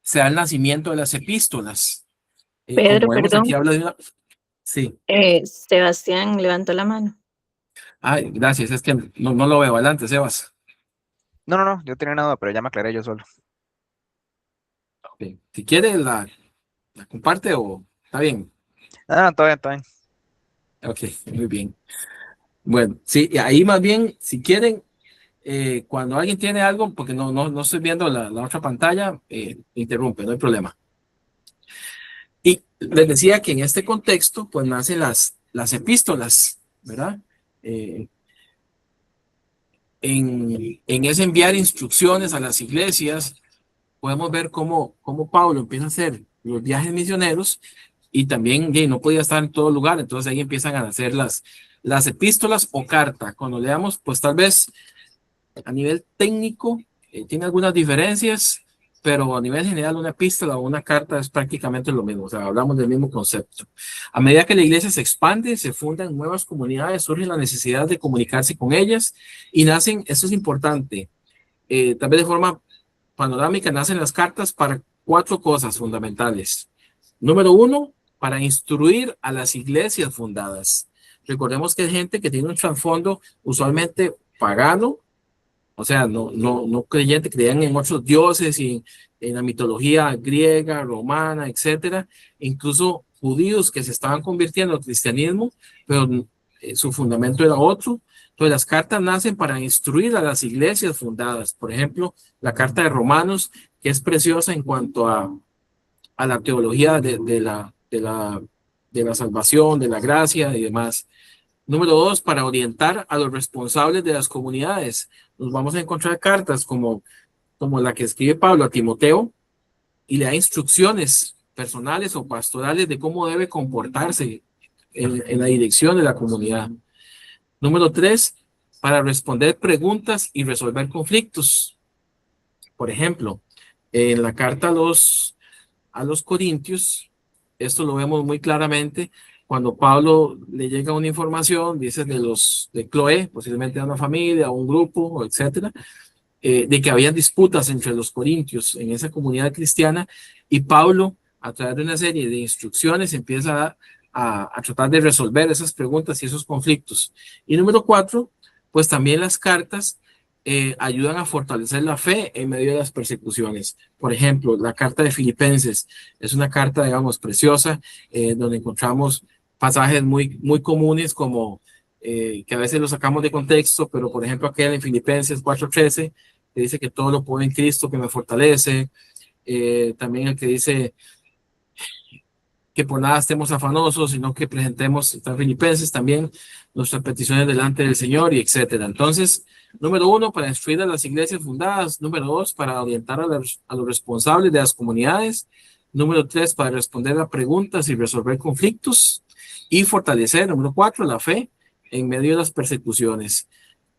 se da el nacimiento de las epístolas. Pedro, Como vemos perdón, aquí habla de una... Sí. Sebastián levantó la mano. Ay, gracias, es que no lo veo. Adelante, Sebas. No, yo tenía una duda, pero ya me aclaré yo solo. Okay. Si quiere, la comparte o está bien. No, todo bien. Ok, muy bien. Bueno, sí, y ahí más bien, si quieren, cuando alguien tiene algo, porque no estoy viendo la otra pantalla, interrumpe, no hay problema. Y les decía que en este contexto, pues nacen las epístolas, ¿verdad? En ese enviar instrucciones a las iglesias, podemos ver cómo Pablo empieza a hacer los viajes misioneros y también no podía estar en todo lugar, entonces ahí empiezan a hacer las epístolas o carta. Cuando leamos, pues tal vez a nivel técnico tiene algunas diferencias, pero a nivel general una epístola o una carta es prácticamente lo mismo, o sea, hablamos del mismo concepto. A medida que la iglesia se expande, se fundan nuevas comunidades, surge la necesidad de comunicarse con ellas y nacen, eso es importante, tal vez de forma panorámica, nacen las cartas para 4 cosas fundamentales. Número 1, para instruir a las iglesias fundadas. Recordemos que hay gente que tiene un trasfondo usualmente pagano, o sea, no creyente, creían en otros dioses y en la mitología griega, romana, etcétera. Incluso judíos que se estaban convirtiendo al cristianismo, pero su fundamento era otro. Entonces, las cartas nacen para instruir a las iglesias fundadas. Por ejemplo, la carta de Romanos, que es preciosa en cuanto a la teología de la salvación, de la gracia y demás. Número 2, para orientar a los responsables de las comunidades. Nos vamos a encontrar cartas como la que escribe Pablo a Timoteo y le da instrucciones personales o pastorales de cómo debe comportarse en la dirección de la comunidad. Número 3, para responder preguntas y resolver conflictos. Por ejemplo, en la carta a los Corintios, esto lo vemos muy claramente cuando Pablo le llega una información, dice de Cloé, posiblemente a una familia, a un grupo, etcétera, de que había disputas entre los corintios en esa comunidad cristiana, y Pablo, a través de una serie de instrucciones, empieza a tratar de resolver esas preguntas y esos conflictos. Y número 4, pues también las cartas ayudan a fortalecer la fe en medio de las persecuciones. Por ejemplo, la carta de Filipenses es una carta, digamos, preciosa, donde encontramos pasajes muy comunes como que a veces los sacamos de contexto, pero por ejemplo aquel en Filipenses 4:13, que dice que todo lo puedo en Cristo que me fortalece. También el que dice que por nada estemos afanosos, sino que presentemos, está en Filipenses también, nuestras peticiones delante del Señor y etcétera. Entonces, número 1, para instruir a las iglesias fundadas. Número 2, para orientar a los responsables de las comunidades. Número 3, para responder a preguntas y resolver conflictos. Y fortalecer, número 4, la fe en medio de las persecuciones.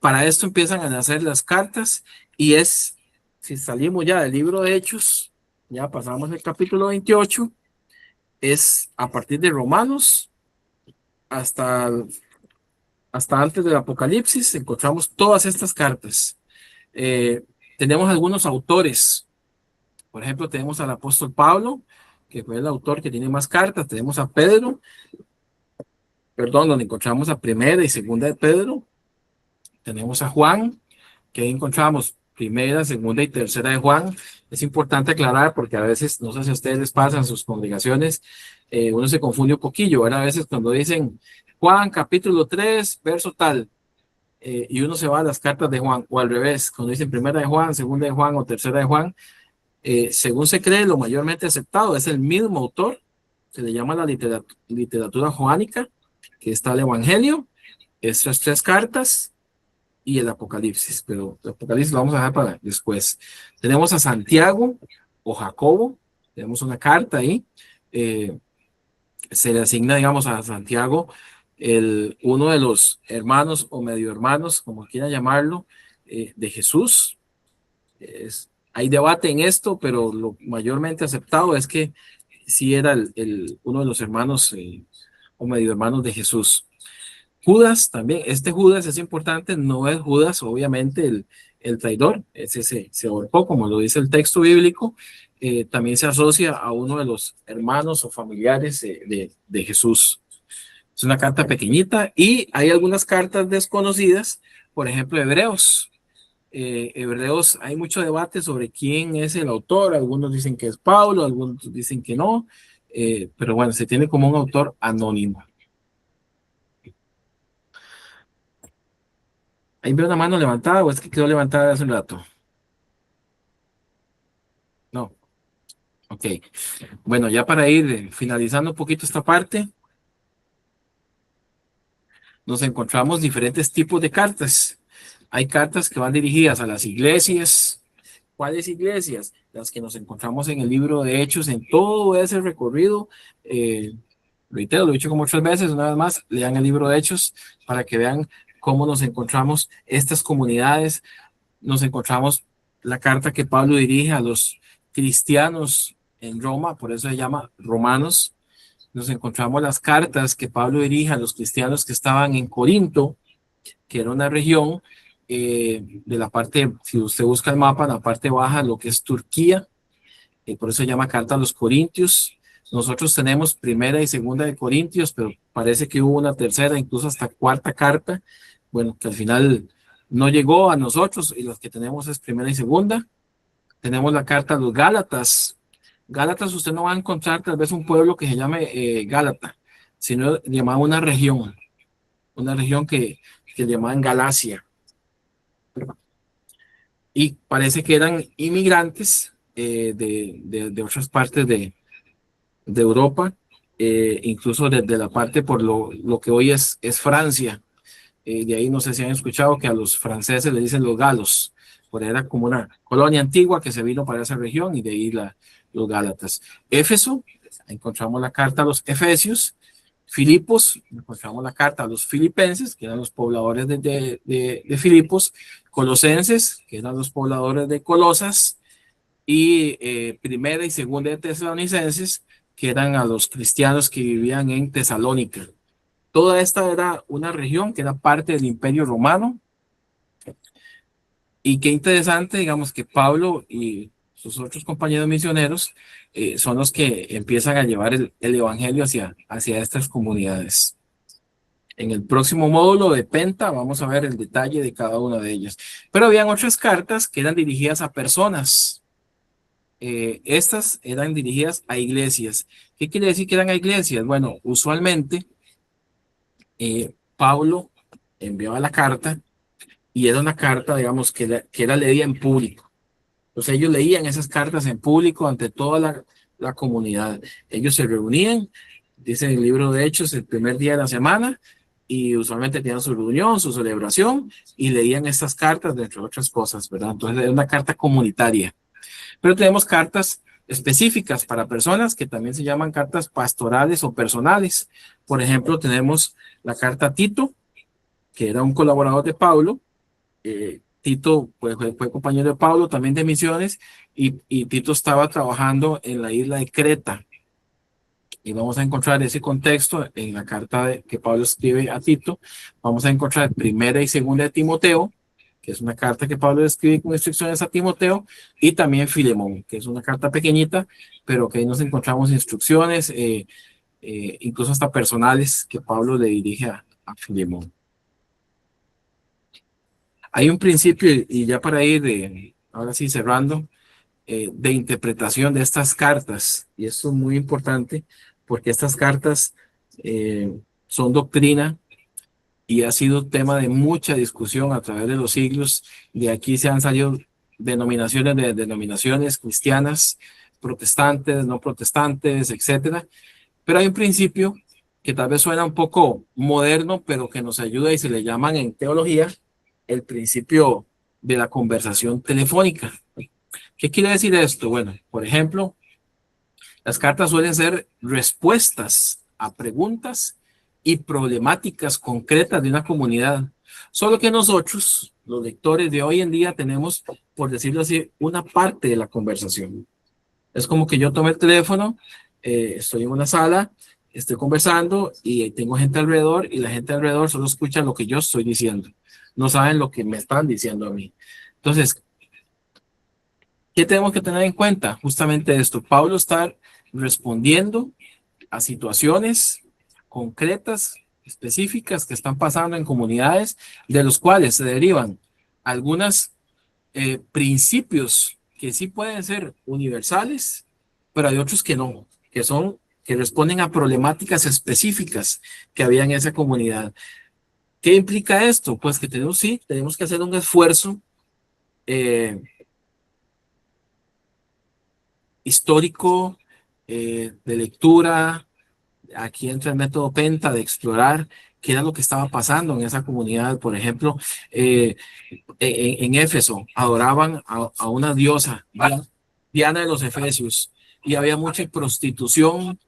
Para esto empiezan a nacer las cartas, y es, si salimos ya del libro de Hechos, ya pasamos el capítulo 28, es a partir de Romanos hasta antes del Apocalipsis, encontramos todas estas cartas. Tenemos algunos autores, por ejemplo, tenemos al apóstol Pablo, que fue el autor que tiene más cartas. Tenemos a Pedro, donde encontramos a primera y segunda de Pedro. Tenemos a Juan, que ahí encontramos primera, segunda y tercera de Juan. Es importante aclarar porque a veces, no sé si a ustedes les pasa en sus congregaciones, uno se confunde un poquillo. Ahora a veces cuando dicen Juan capítulo 3, verso tal, y uno se va a las cartas de Juan, o al revés, cuando dicen primera de Juan, segunda de Juan o tercera de Juan, según se cree, lo mayormente aceptado es el mismo autor. Se le llama la literatura joánica, que está el Evangelio, estas 3 cartas y el Apocalipsis, pero el Apocalipsis lo vamos a dejar para después. Tenemos a Santiago o Jacobo, tenemos una carta ahí, se le asigna, digamos, a Santiago uno de los hermanos o medio hermanos, como quieran llamarlo, de Jesús. Hay debate en esto, pero lo mayormente aceptado es que sí era uno de los hermanos o medio hermanos de Jesús. Judas también, Judas es importante, no es Judas, obviamente, el traidor, ese se ahorcó, como lo dice el texto bíblico. También se asocia a uno de los hermanos o familiares de Jesús. Es una carta pequeñita, y hay algunas cartas desconocidas, por ejemplo, Hebreos. Hebreos, hay mucho debate sobre quién es el autor. Algunos dicen que es Pablo, algunos dicen que no, pero bueno, se tiene como un autor anónimo. Ahí veo una mano levantada, o es que quedó levantada hace un rato. No. Ok. Bueno, ya para ir finalizando un poquito esta parte, nos encontramos diferentes tipos de cartas. Hay cartas que van dirigidas a las iglesias. ¿Cuáles iglesias? Las que nos encontramos en el libro de Hechos, en todo ese recorrido. Reitero, lo he dicho como 3 veces, una vez más, lean el libro de Hechos para que vean cómo nos encontramos estas comunidades. Nos encontramos la carta que Pablo dirige a los cristianos en Roma, por eso se llama Romanos. Nos encontramos las cartas que Pablo dirige a los cristianos que estaban en Corinto, que era una región de la parte, si usted busca el mapa, en la parte baja, lo que es Turquía, por eso se llama carta a los Corintios. Nosotros tenemos primera y segunda de Corintios, pero parece que hubo una tercera, incluso hasta 4ª carta, bueno, que al final no llegó a nosotros, y las que tenemos es primera y segunda. Tenemos la carta a los Gálatas. Gálatas, usted no va a encontrar tal vez un pueblo que se llame Gálata, sino llamada una región que llamaban Galacia. Y parece que eran inmigrantes de otras partes de Europa, incluso desde la parte por lo que hoy es Francia. De ahí no sé si han escuchado que a los franceses le dicen los galos, porque era como una colonia antigua que se vino para esa región, y de ahí los Gálatas. Éfeso, encontramos la carta a los Efesios. Filipos, encontramos la carta a los filipenses, que eran los pobladores de Filipos. Colosenses, que eran los pobladores de Colosas. Y primera y segunda de Tesalonicenses, que eran a los cristianos que vivían en Tesalónica. Toda esta era una región que era parte del Imperio Romano. Y qué interesante, digamos, que Pablo y sus otros compañeros misioneros son los que empiezan a llevar el evangelio hacia estas comunidades. En el próximo módulo de Penta vamos a ver el detalle de cada una de ellas. Pero habían otras cartas que eran dirigidas a personas. Estas eran dirigidas a iglesias. ¿Qué quiere decir que eran a iglesias? Bueno, usualmente Pablo enviaba la carta y era una carta, digamos, que era leída en público. Entonces ellos leían esas cartas en público ante toda la comunidad. Ellos se reunían, dice en el libro de Hechos, el primer día de la semana, y usualmente tenían su reunión, su celebración, y leían estas cartas, entre otras cosas, ¿verdad? Entonces era una carta comunitaria. Pero tenemos cartas específicas para personas que también se llaman cartas pastorales o personales. Por ejemplo, tenemos la carta a Tito, que era un colaborador de Pablo. Tito pues, fue compañero de Pablo, también de misiones, y Tito estaba trabajando en la isla de Creta. Y vamos a encontrar ese contexto en la carta que Pablo escribe a Tito. Vamos a encontrar primera y segunda de Timoteo, que es una carta que Pablo escribe con instrucciones a Timoteo, y también Filemón, que es una carta pequeñita, pero que ahí nos encontramos instrucciones, incluso hasta personales, que Pablo le dirige a Filemón. Hay un principio, y ya para ir ahora sí cerrando, de interpretación de estas cartas, y esto es muy importante, porque estas cartas son doctrina, y ha sido tema de mucha discusión a través de los siglos. De aquí se han salido denominaciones cristianas, protestantes, no protestantes, etcétera. Pero hay un principio que tal vez suena un poco moderno, pero que nos ayuda y se le llaman en teología el principio de la conversación telefónica. ¿Qué quiere decir esto? Bueno, por ejemplo, las cartas suelen ser respuestas a preguntas y problemáticas concretas de una comunidad. Solo que nosotros, los lectores de hoy en día, tenemos, por decirlo así, una parte de la conversación. Es como que yo tomé el teléfono, estoy en una sala, estoy conversando y tengo gente alrededor, y la gente alrededor solo escucha lo que yo estoy diciendo. No saben lo que me están diciendo a mí. Entonces, ¿qué tenemos que tener en cuenta? Justamente esto. Pablo está respondiendo a situaciones concretas, específicas, que están pasando en comunidades, de los cuales se derivan algunos principios que sí pueden ser universales, pero hay otros que no, que responden a problemáticas específicas que había en esa comunidad. ¿Qué implica esto? Pues que tenemos que hacer un esfuerzo histórico, de lectura. Aquí entra el método Penta, de explorar qué era lo que estaba pasando en esa comunidad. Por ejemplo, en Éfeso adoraban a una diosa, Diana de los Efesios, y había mucha prostitución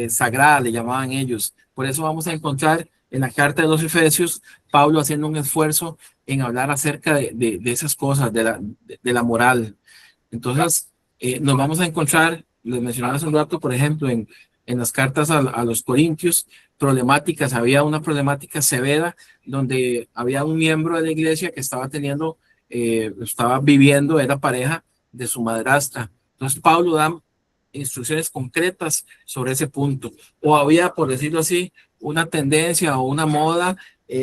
sagrada, le llamaban ellos. Por eso vamos a encontrar en la carta de los Efesios Pablo haciendo un esfuerzo en hablar acerca de esas cosas, de la moral. Entonces, nos vamos a encontrar, les mencionaba hace un rato, por ejemplo, en las cartas a los Corintios, problemáticas. Había una problemática severa donde había un miembro de la iglesia que estaba viviendo, era pareja de su madrastra. Entonces, Pablo da instrucciones concretas sobre ese punto. O había, por decirlo así, una tendencia o una moda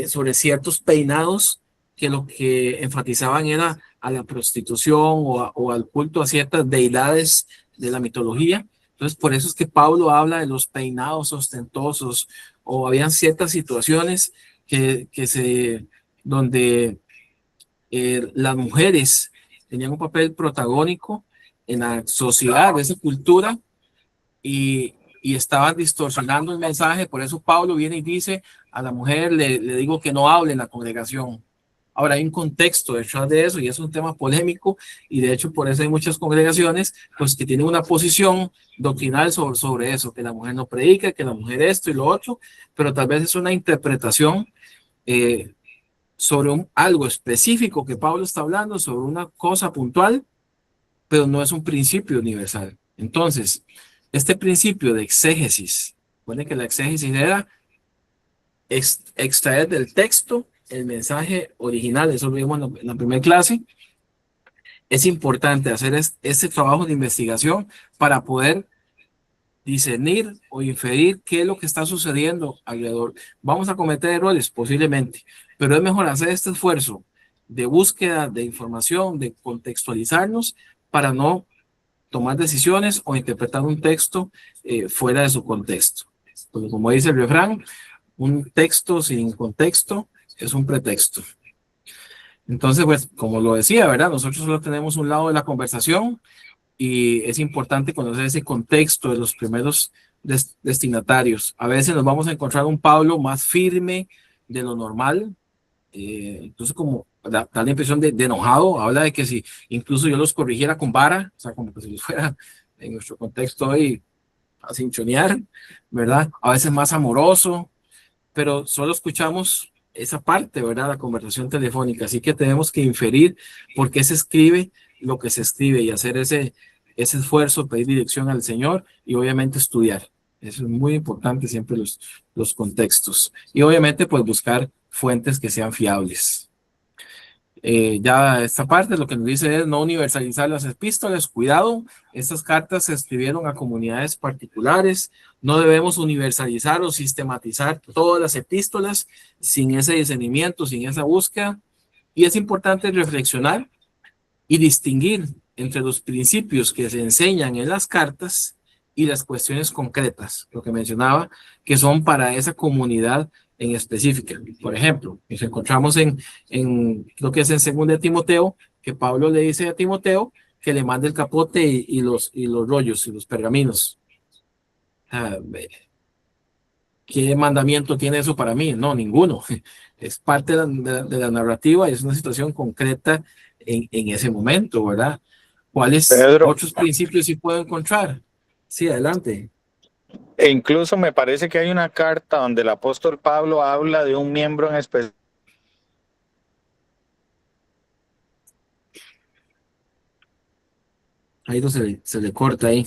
sobre ciertos peinados que lo que enfatizaban era a la prostitución o al culto a ciertas deidades de la mitología. Entonces, por eso es que Pablo habla de los peinados ostentosos, o habían ciertas situaciones donde las mujeres tenían un papel protagónico en la sociedad de esa cultura, y estaban distorsionando el mensaje. Por eso Pablo viene y dice a la mujer, le digo que no hable en la congregación. Ahora hay un contexto detrás de eso, y es un tema polémico, y de hecho por eso hay muchas congregaciones pues que tienen una posición doctrinal sobre eso, que la mujer no predica, que la mujer esto y lo otro, pero tal vez es una interpretación sobre algo específico que Pablo está hablando, sobre una cosa puntual, pero no es un principio universal. Entonces, este principio de exégesis, recuerden que la exégesis era extraer del texto el mensaje original, eso lo vimos en la primera clase. Es importante hacer este trabajo de investigación para poder discernir o inferir qué es lo que está sucediendo alrededor. Vamos a cometer errores posiblemente, pero es mejor hacer este esfuerzo de búsqueda de información, de contextualizarnos para no tomar decisiones o interpretar un texto fuera de su contexto. Porque como dice el refrán, un texto sin contexto es un pretexto. Entonces, pues, como lo decía, ¿verdad? Nosotros solo tenemos un lado de la conversación y es importante conocer ese contexto de los primeros destinatarios. A veces nos vamos a encontrar un Pablo más firme de lo normal, entonces como da la impresión de enojado, habla de que si incluso yo los corrigiera con vara, o sea, como que si los fuera en nuestro contexto hoy a cinchonear, ¿verdad? A veces más amoroso, pero solo escuchamos esa parte, ¿verdad? La conversación telefónica, así que tenemos que inferir por qué se escribe lo que se escribe y hacer ese esfuerzo, pedir dirección al Señor y obviamente estudiar. Eso es muy importante, siempre los contextos. Y obviamente pues buscar fuentes que sean fiables. Ya esta parte lo que nos dice es no universalizar las epístolas. Cuidado, estas cartas se escribieron a comunidades particulares. No debemos universalizar o sistematizar todas las epístolas sin ese discernimiento, sin esa búsqueda. Y es importante reflexionar y distinguir entre los principios que se enseñan en las cartas y las cuestiones concretas, lo que mencionaba, que son para esa comunidad en específica. Por ejemplo, nos encontramos creo que es en 2 de Timoteo, que Pablo le dice a Timoteo que le mande el capote y los rollos y los pergaminos. ¿Qué mandamiento tiene eso para mí? No, ninguno. Es parte de la narrativa y es una situación concreta en ese momento, ¿verdad? ¿Cuáles Pedro, otros principios sí puedo encontrar? Sí, adelante. e incluso me parece que hay una carta donde el apóstol Pablo habla de un miembro en especial. Ahí no se le corta ahí.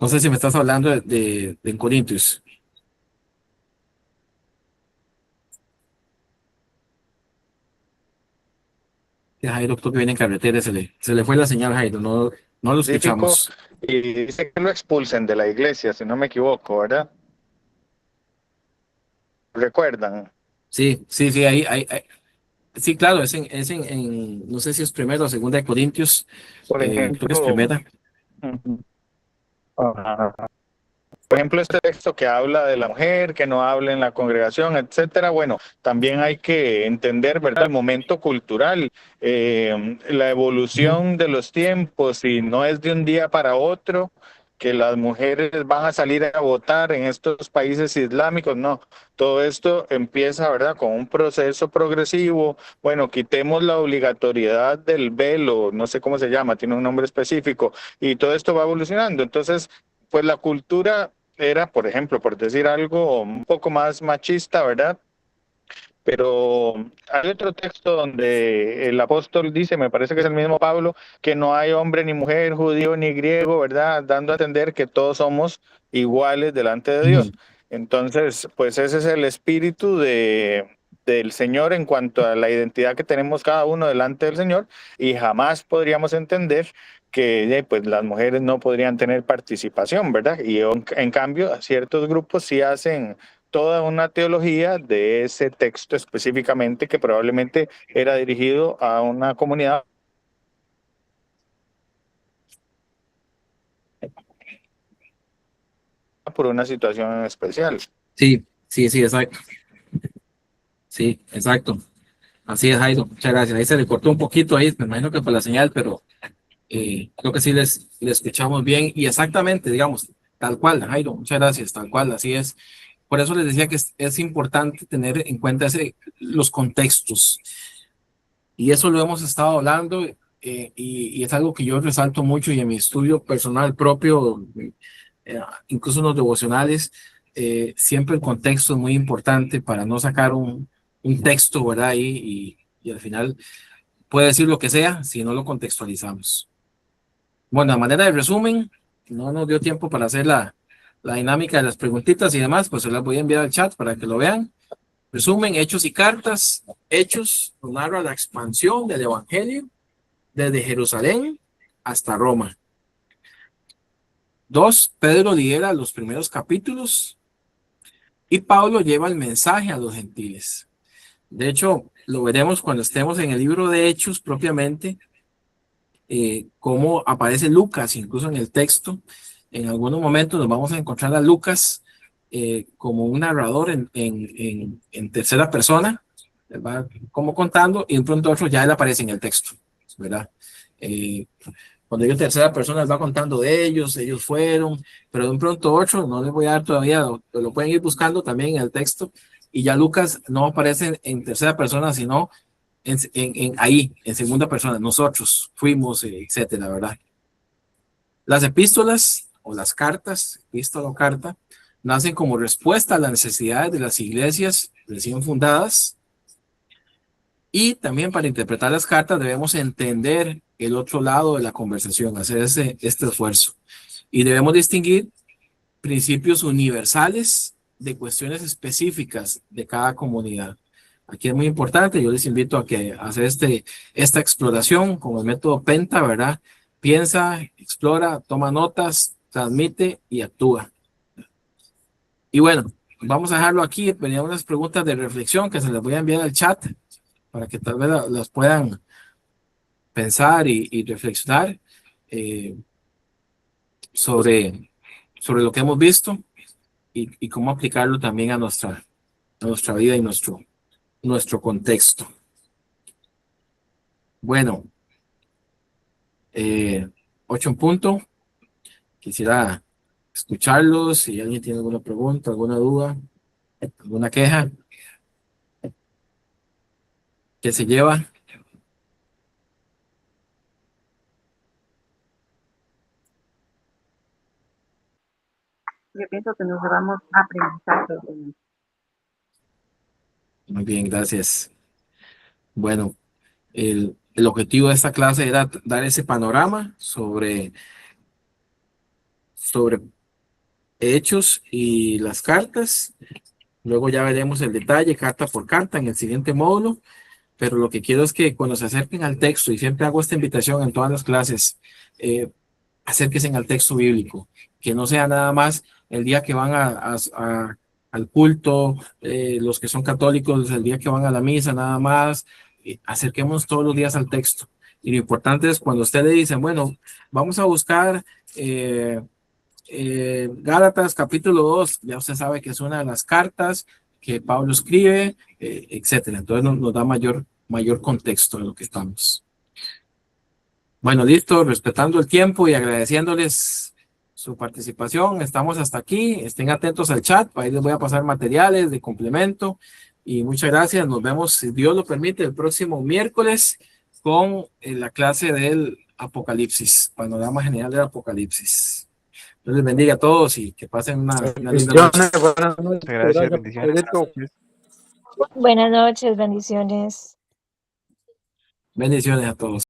No sé si me estás hablando de en Corintios. Jairo, tú que viene en carretera, se le fue la señal, Jairo, no lo escuchamos. Y dice que lo expulsen de la iglesia, si no me equivoco, ¿verdad? ¿Recuerdan? Sí, sí, claro, no sé si es primero o segunda de Corintios, Por creo que es ejemplo, primera. por ejemplo, este texto que habla de la mujer, que no hable en la congregación, etcétera. Bueno, también hay que entender, ¿verdad?, el momento cultural, la evolución de los tiempos, y no es de un día para otro que las mujeres van a salir a votar en estos países islámicos. No, todo esto empieza, ¿verdad?, con un proceso progresivo. Bueno, quitemos la obligatoriedad del velo, no sé cómo se llama, tiene un nombre específico, y todo esto va evolucionando. Entonces, pues la cultura era, por ejemplo, por decir algo un poco más machista, ¿verdad? Pero hay otro texto donde el apóstol dice, me parece que es el mismo Pablo, que no hay hombre ni mujer, judío ni griego, ¿verdad? Dando a entender que todos somos iguales delante de Dios. Entonces, pues ese es el espíritu del Señor en cuanto a la identidad que tenemos cada uno delante del Señor, y jamás podríamos entender que pues las mujeres no podrían tener participación, ¿verdad? Y en cambio, ciertos grupos sí hacen toda una teología de ese texto específicamente, que probablemente era dirigido a una comunidad por una situación especial. Sí, exacto. Sí, exacto. Así es, Jairo. Muchas gracias. Ahí se le cortó un poquito ahí, me imagino que por la señal, pero creo que sí les escuchamos bien y exactamente, digamos, tal cual, Jairo. Muchas gracias, tal cual, así es. Por eso les decía que es importante tener en cuenta los contextos. Y eso lo hemos estado hablando y es algo que yo resalto mucho y en mi estudio personal propio, incluso en los devocionales, siempre el contexto es muy importante para no sacar un texto, ¿verdad? Y al final puede decir lo que sea si no lo contextualizamos. Bueno, a manera de resumen, no nos dio tiempo para hacer la dinámica de las preguntitas y demás, pues se las voy a enviar al chat para que lo vean. Resumen, Hechos y Cartas. Hechos nos narra la expansión del Evangelio desde Jerusalén hasta Roma. 2, Pedro lidera los primeros capítulos y Pablo lleva el mensaje a los gentiles. De hecho, lo veremos cuando estemos en el libro de Hechos propiamente, cómo aparece Lucas, incluso en el texto. En algunos momentos nos vamos a encontrar a Lucas como un narrador en tercera persona, ¿verdad? Como contando, y de pronto otro ya él aparece en el texto, ¿verdad? Cuando digo tercera persona, él va contando de ellos fueron, pero de un pronto otro, no les voy a dar todavía, lo pueden ir buscando también en el texto, y ya Lucas no aparece en tercera persona, sino ahí, en segunda persona, nosotros fuimos, etcétera, ¿verdad? Las epístolas o las cartas, epístola o carta, nacen como respuesta a las necesidades de las iglesias recién fundadas, y también para interpretar las cartas debemos entender el otro lado de la conversación, hacer este esfuerzo, y debemos distinguir principios universales de cuestiones específicas de cada comunidad. Aquí es muy importante, yo les invito a que hacer esta exploración con el método PENTA, ¿verdad? Piensa, explora, toma notas, transmite y actúa. Y bueno, vamos a dejarlo aquí. Venían unas preguntas de reflexión que se les voy a enviar al chat para que tal vez las puedan pensar y reflexionar sobre lo que hemos visto y cómo aplicarlo también a nuestra vida y nuestro contexto. Bueno, 8 en punto. Quisiera escucharlos. Si alguien tiene alguna pregunta, alguna duda, alguna queja, ¿qué se lleva? Yo pienso que nos llevamos aprendizaje. Muy bien, gracias. Bueno, el objetivo de esta clase era dar ese panorama sobre hechos y las cartas. Luego ya veremos el detalle, carta por carta, en el siguiente módulo. Pero lo que quiero es que cuando se acerquen al texto, y siempre hago esta invitación en todas las clases, acérquense al texto bíblico, que no sea nada más el día que van al culto, los que son católicos, el día que van a la misa, nada más. Acerquémonos todos los días al texto. Y lo importante es cuando usted le dicen, bueno, vamos a buscar Gálatas capítulo 2, ya usted sabe que es una de las cartas que Pablo escribe, etcétera. Entonces nos da mayor contexto de lo que estamos. Bueno, listo, respetando el tiempo y agradeciéndoles su participación, estamos hasta aquí. Estén atentos al chat, ahí les voy a pasar materiales de complemento y muchas gracias. Nos vemos, si Dios lo permite, el próximo miércoles con la clase del Apocalipsis, panorama general del Apocalipsis. Dios les bendiga a todos y que pasen una linda noche. Buenas noches. Gracias, bendiciones. Pedrito. Buenas noches, bendiciones. Bendiciones a todos.